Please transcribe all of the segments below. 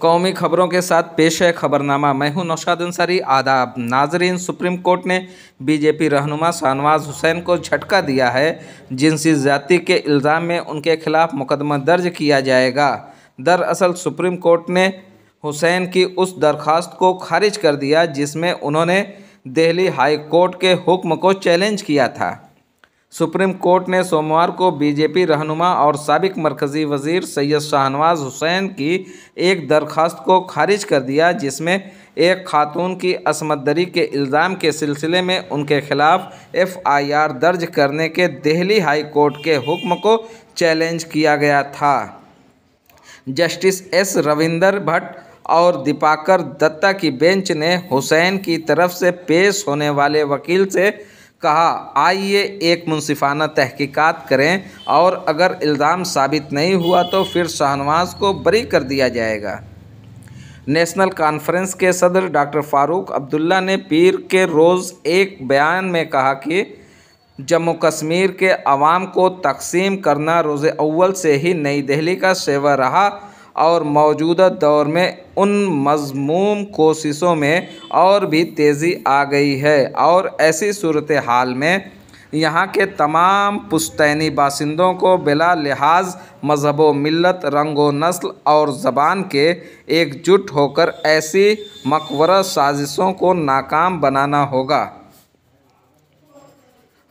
कौमी खबरों के साथ पेश है खबरनामा। मैं हूं नौशाद अंसारी। आदाब नाजरीन, सुप्रीम कोर्ट ने बीजेपी रहनुमा शाहनवाज हुसैन को झटका दिया है। जिनसी ज्यादती के इल्ज़ाम में उनके खिलाफ मुकदमा दर्ज किया जाएगा। दरअसल सुप्रीम कोर्ट ने हुसैन की उस दरख्वास्त को खारिज कर दिया जिसमें उन्होंने दिल्ली हाई कोर्ट के हुक्म को चैलेंज किया था। सुप्रीम कोर्ट ने सोमवार को बीजेपी रहनुमा और साबिक मरकज़ी वज़ीर सैयद शाहनवाज हुसैन की एक दरख्वास्त को खारिज कर दिया जिसमें एक खातून की असमत दरी के इल्ज़ाम के सिलसिले में उनके खिलाफ FIR दर्ज करने के दिल्ली हाई कोर्ट के हुक्म को चैलेंज किया गया था। जस्टिस S रविंदर भट्ट और दीपाकर दत्ता की बेंच ने हुसैन की तरफ से पेश होने वाले वकील से कहा, आइए एक मुंसिफाना तहकीकात करें और अगर इल्ज़ाम साबित नहीं हुआ तो फिर शाहनवाज को बरी कर दिया जाएगा। नेशनल कॉन्फ्रेंस के सदर डॉक्टर फारूक अब्दुल्ला ने पीर के रोज़ एक बयान में कहा कि जम्मू कश्मीर के अवाम को तकसीम करना रोज़े अव्वल से ही नई दिल्ली का शेवा रहा और मौजूदा दौर में उन मज़मूम कोशिशों में और भी तेज़ी आ गई है और ऐसी सूरत हाल में यहाँ के तमाम पुश्तैनी बासिंदों को बिला लिहाज मज़हब व मिल्लत, रंग व नस्ल और ज़बान के एकजुट होकर ऐसी मकवरा साजिशों को नाकाम बनाना होगा।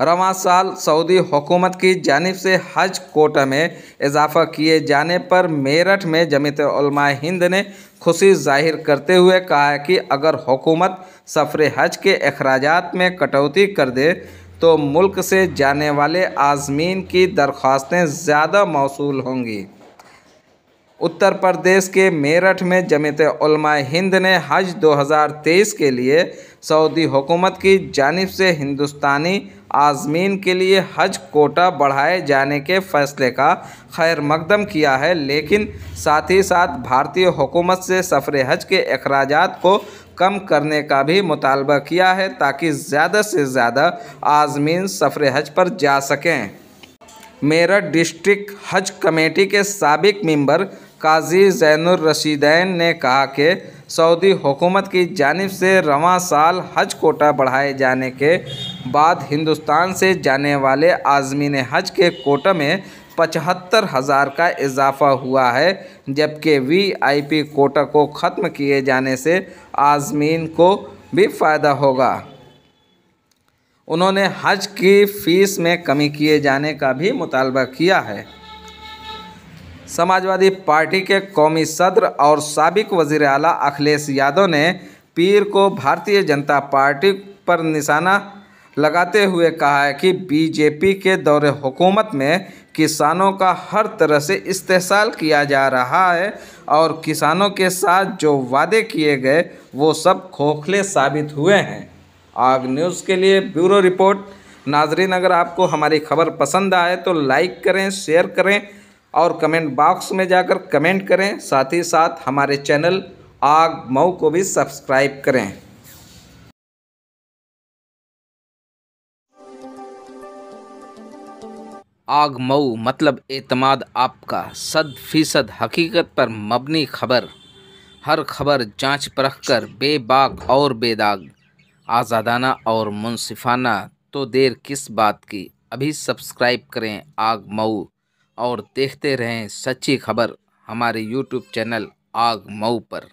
रवां साल सऊदी हुकूमत की जानिब से हज कोटा में इजाफ़ा किए जाने पर मेरठ में जमीयत उलमाए हिंद ने खुशी जाहिर करते हुए कहा है कि अगर हुकूमत सफ़र हज के अखराजात में कटौती कर दे तो मुल्क से जाने वाले आज़मीन की दरख्वास्तें ज़्यादा मौसूल होंगी। उत्तर प्रदेश के मेरठ में जमीयत उलमाए हिंद ने हज 2023 के लिए सऊदी हुकूमत की जानिब से हिंदुस्तानी आज़मीन के लिए हज कोटा बढ़ाए जाने के फ़ैसले का खैर मकदम किया है, लेकिन साथ ही साथ भारतीय हुकूमत से सफ़र हज के अखराजात को कम करने का भी मुतालबा किया है ताकि ज़्यादा से ज़्यादा आज़मीन सफ़र हज पर जा सकें। मेरठ डिस्ट्रिक्ट हज कमेटी के साबिक मेंबर काजी ज़ैनुर रशीदैन ने कहा कि सऊदी हुकूमत की जानिब से रवां साल हज कोटा बढ़ाए जाने के बाद हिंदुस्तान से जाने वाले आज़मीन हज के कोटा में 75,000 का इजाफ़ा हुआ है, जबकि VIP कोटा को ख़त्म किए जाने से आज़मीन को भी फ़ायदा होगा। उन्होंने हज की फ़ीस में कमी किए जाने का भी मुतालबा किया है। समाजवादी पार्टी के कौमी सदर और साबिक वज़ीर आला अखिलेश यादव ने पीर को भारतीय जनता पार्टी पर निशाना लगाते हुए कहा है कि बीजेपी के दौरे हुकूमत में किसानों का हर तरह से इस्तेहसाल किया जा रहा है और किसानों के साथ जो वादे किए गए वो सब खोखले साबित हुए हैं। आग न्यूज़ के लिए ब्यूरो रिपोर्ट। नाजरीन, अगर आपको हमारी खबर पसंद आए तो लाइक करें, शेयर करें और कमेंट बॉक्स में जाकर कमेंट करें। साथ ही साथ हमारे चैनल आग मऊ को भी सब्सक्राइब करें। आग मऊ मतलब एतमाद आपका, 100% हकीकत पर मबनी खबर। हर खबर जांच परख कर बेबाक और बेदाग, आज़ादाना और मुंसिफाना। तो देर किस बात की, अभी सब्सक्राइब करें आग मऊ और देखते रहें सच्ची खबर हमारे YouTube चैनल आग मऊ पर।